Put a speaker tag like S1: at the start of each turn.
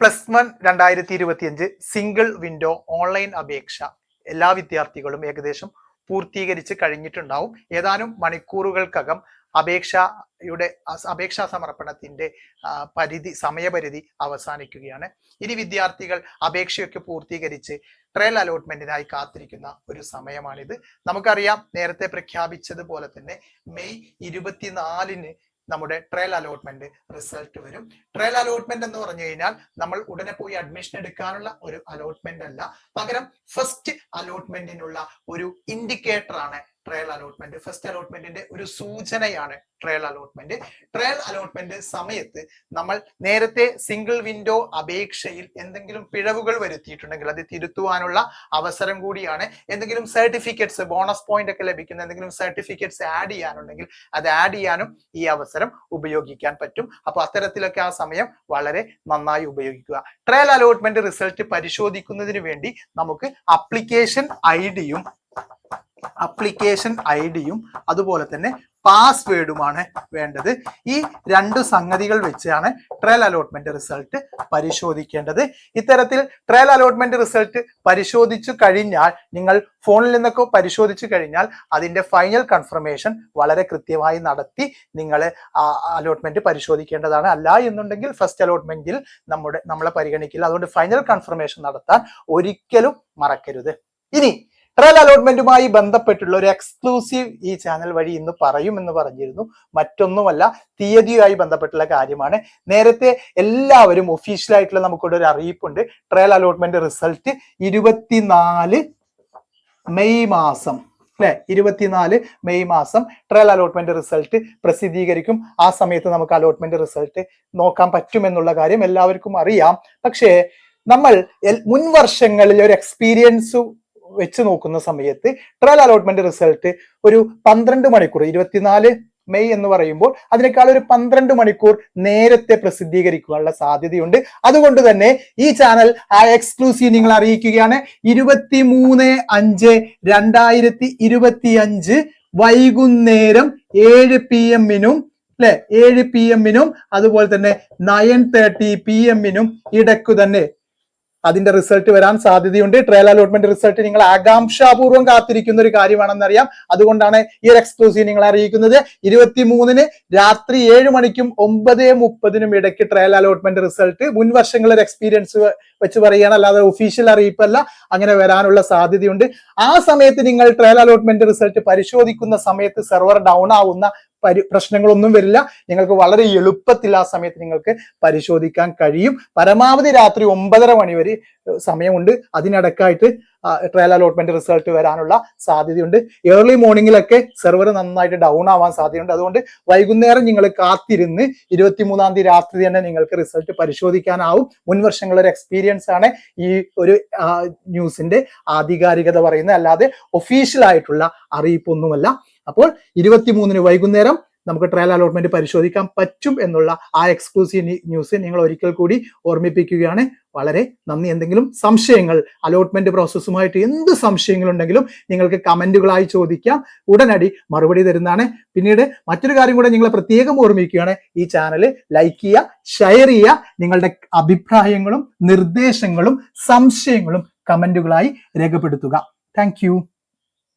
S1: +1 2025 single window online അപേക്ഷ എല്ലാ വിദ്യാർത്ഥികളും ഏകദേശം പൂർത്തീകരിച്ച് കഴിഞ്ഞിട്ടുണ്ടാവും. ഏതാനും മണിക്കൂറുകൾക്കകം അപേക്ഷാ സമർപ്പണത്തിന്റെ സമയപരിധി അവസാനിക്കുകയാണ്. ഇനി വിദ്യാർത്ഥികൾ അപേക്ഷയൊക്കെ പൂർത്തീകരിച്ച് ട്രയൽ അലോട്ട്മെന്റിനായി കാത്തിരിക്കുന്ന ഒരു സമയമാണിത്. നമുക്കറിയാം, നേരത്തെ പ്രഖ്യാപിച്ചതുപോലെ തന്നെ മെയ് 24-ന് നമ്മുടെ ട്രയൽ അലോട്ട്മെന്റ് റിസൾട്ട് വരും. ട്രയൽ അലോട്ട്മെന്റ് എന്ന് പറഞ്ഞു കഴിഞ്ഞാൽ നമ്മൾ ഉടനെ പോയി അഡ്മിഷൻ എടുക്കാനുള്ള ഒരു അലോട്ട്മെന്റ് അല്ല, പകരം ഫസ്റ്റ് അലോട്ട്മെന്റിനുള്ള ഒരു ഇൻഡിക്കേറ്റർ ആണ് ട്രയൽ അലോട്ട്മെന്റ്. ഫസ്റ്റ് അലോട്ട്മെന്റിന്റെ ഒരു സൂചനയാണ് ട്രയൽ അലോട്ട്മെന്റ്. ട്രയൽ അലോട്ട്മെന്റ് സമയത്ത് നമ്മൾ നേരത്തെ സിംഗിൾ വിൻഡോ അപേക്ഷയിൽ എന്തെങ്കിലും പിഴവുകൾ വരുത്തിയിട്ടുണ്ടെങ്കിൽ അത് തിരുത്തുവാനുള്ള അവസരം കൂടിയാണ്. എന്തെങ്കിലും സർട്ടിഫിക്കറ്റ്സ്, ബോണസ് പോയിന്റ് ഒക്കെ ലഭിക്കുന്ന എന്തെങ്കിലും സർട്ടിഫിക്കറ്റ്സ് ആഡ് ചെയ്യാനുണ്ടെങ്കിൽ അത് ആഡ് ചെയ്യാനും ഈ അവസരം ഉപയോഗിക്കാൻ പറ്റും. അപ്പൊ അത്തരത്തിലൊക്കെ ആ സമയം വളരെ നന്നായി ഉപയോഗിക്കുക. ട്രയൽ അലോട്ട്മെന്റ് റിസൾട്ട് പരിശോധിക്കുന്നതിന് വേണ്ടി നമുക്ക് അപ്ലിക്കേഷൻ ഐ ഡിയും അതുപോലെ തന്നെ പാസ്വേഡുമാണ് വേണ്ടത്. ഈ രണ്ട് സംഗതികൾ വെച്ചാണ് ട്രയൽ അലോട്ട്മെന്റ് റിസൾട്ട് പരിശോധിക്കേണ്ടത്. ഇത്തരത്തിൽ ട്രയൽ അലോട്ട്മെന്റ് റിസൾട്ട് പരിശോധിച്ചു കഴിഞ്ഞാൽ, നിങ്ങൾ ഫോണിൽ നിന്നൊക്കെ പരിശോധിച്ചു കഴിഞ്ഞാൽ അതിന്റെ ഫൈനൽ കൺഫർമേഷൻ വളരെ കൃത്യമായി നടത്തി നിങ്ങൾ അലോട്ട്മെന്റ് പരിശോധിക്കേണ്ടതാണ്. അല്ല എന്നുണ്ടെങ്കിൽ ഫസ്റ്റ് അലോട്ട്മെന്റിൽ നമ്മളെ പരിഗണിക്കില്ല. അതുകൊണ്ട് ഫൈനൽ കൺഫർമേഷൻ നടത്താൻ ഒരിക്കലും മറക്കരുത്. ഇനി ട്രയൽ അലോട്ട്മെന്റുമായി ബന്ധപ്പെട്ടുള്ള ഒരു എക്സ്ക്ലൂസീവ് ഈ ചാനൽ വഴി ഇന്ന് പറയുമെന്ന് പറഞ്ഞിരുന്നു. മറ്റൊന്നുമല്ല, തീയതിയുമായി ബന്ധപ്പെട്ടുള്ള കാര്യമാണ്. നേരത്തെ എല്ലാവരും ഒഫീഷ്യലായിട്ടുള്ള നമുക്കിവിടെ ഒരു അറിയിപ്പുണ്ട്. ട്രയൽ അലോട്ട്മെന്റ് റിസൾട്ട് 24 മെയ് മാസം, അല്ലെ, 24 മെയ് മാസം ട്രയൽ അലോട്ട്മെന്റ് റിസൾട്ട് പ്രസിദ്ധീകരിക്കും. ആ സമയത്ത് നമുക്ക് അലോട്ട്മെന്റ് റിസൾട്ട് നോക്കാൻ പറ്റുമെന്നുള്ള കാര്യം എല്ലാവർക്കും അറിയാം. പക്ഷേ നമ്മൾ മുൻ വർഷങ്ങളിൽ ഒരു എക്സ്പീരിയൻസ് വെച്ച് നോക്കുന്ന സമയത്ത് ട്രയൽ അലോട്ട്മെന്റ് റിസൾട്ട് ഒരു 12 മണിക്കൂർ, 24 മെയ് എന്ന് പറയുമ്പോൾ അതിനേക്കാൾ ഒരു 12 മണിക്കൂർ നേരത്തെ പ്രസിദ്ധീകരിക്കാനുള്ള സാധ്യതയുണ്ട്. അതുകൊണ്ട് തന്നെ ഈ ചാനൽ ആ എക്സ്ക്ലൂസീവ് നിങ്ങൾ അറിയിക്കുകയാണ്. 23/5/2025 വൈകുന്നേരം 7 PM അല്ലെ, 7 PM അതുപോലെ തന്നെ 9:30 PM ഇടയ്ക്കു തന്നെ അതിന്റെ റിസൾട്ട് വരാൻ സാധ്യതയുണ്ട്. ട്രയൽ അലോട്ട്മെന്റ് റിസൾട്ട് നിങ്ങൾ ആകാംക്ഷാപൂർവ്വം കാത്തിരിക്കുന്ന ഒരു കാര്യമാണെന്നറിയാം. അതുകൊണ്ടാണ് ഈ ഒരു എക്സ്ക്ലൂസീവ് നിങ്ങൾ അറിയിക്കുന്നത്. 23-ന് രാത്രി 7 മണിക്കും 9:30 ഇടയ്ക്ക് ട്രയൽ അലോട്ട്മെന്റ് റിസൾട്ട്. മുൻ വർഷങ്ങളുടെ എക്സ്പീരിയൻസ് വെച്ച് പറയുകയാണ്, അല്ലാതെ ഒഫീഷ്യൽ അറിയിപ്പല്ല. അങ്ങനെ വരാനുള്ള സാധ്യതയുണ്ട്. ആ സമയത്ത് നിങ്ങൾ ട്രയൽ അലോട്ട്മെന്റ് റിസൾട്ട് പരിശോധിക്കുന്ന സമയത്ത് സെർവർ ഡൗൺ ആവുന്ന പ്രശ്നങ്ങളൊന്നും വരില്ല. നിങ്ങൾക്ക് വളരെ എളുപ്പത്തിൽ ആ സമയത്ത് നിങ്ങൾക്ക് പരിശോധിക്കാൻ കഴിയും. പരമാവധി രാത്രി 9:30 മണി വരെ സമയമുണ്ട്. അതിനിടക്കായിട്ട് ട്രയൽ അലോട്ട്മെന്റ് റിസൾട്ട് വരാനുള്ള സാധ്യതയുണ്ട്. ഏർലി മോർണിംഗിലൊക്കെ സെർവർ നന്നായിട്ട് ഡൗൺ ആവാൻ സാധ്യതയുണ്ട്. അതുകൊണ്ട് വൈകുന്നേരം നിങ്ങൾ കാത്തിരുന്ന് 23-ാം തീയതി രാത്രി തന്നെ നിങ്ങൾക്ക് റിസൾട്ട് പരിശോധിക്കാനാവും. മുൻ വർഷങ്ങളൊരു എക്സ്പീരിയൻസ് ആണ് ഈ ഒരു ന്യൂസിന്റെ ആധികാരികത പറയുന്നത്, അല്ലാതെ ഒഫീഷ്യൽ ആയിട്ടുള്ള അറിയിപ്പൊന്നുമല്ല. അപ്പോൾ 23-ന് വൈകുന്നേരം നമുക്ക് ട്രയൽ അലോട്ട്മെന്റ് പരിശോധിക്കാൻ പറ്റും എന്നുള്ള ആ എക്സ്ക്ലൂസീവ് ന്യൂസ് നിങ്ങൾ ഒരിക്കൽ കൂടി ഓർമ്മിപ്പിക്കുകയാണ്. വളരെ നന്ദി. എന്തെങ്കിലും സംശയങ്ങൾ, അലോട്ട്മെന്റ് പ്രോസസ്സുമായിട്ട് എന്ത് സംശയങ്ങളുണ്ടെങ്കിലും നിങ്ങൾക്ക് കമന്റുകളായി ചോദിക്കാം. ഉടനടി മറുപടി തരുന്നതാണ്. പിന്നീട് മറ്റൊരു കാര്യം കൂടെ നിങ്ങളെ പ്രത്യേകം ഓർമ്മിക്കുകയാണ്, ഈ ചാനൽ ലൈക്ക് ചെയ്യുക, ഷെയർ ചെയ്യുക. നിങ്ങളുടെ അഭിപ്രായങ്ങളും നിർദ്ദേശങ്ങളും സംശയങ്ങളും കമന്റുകളായി രേഖപ്പെടുത്തുക. താങ്ക്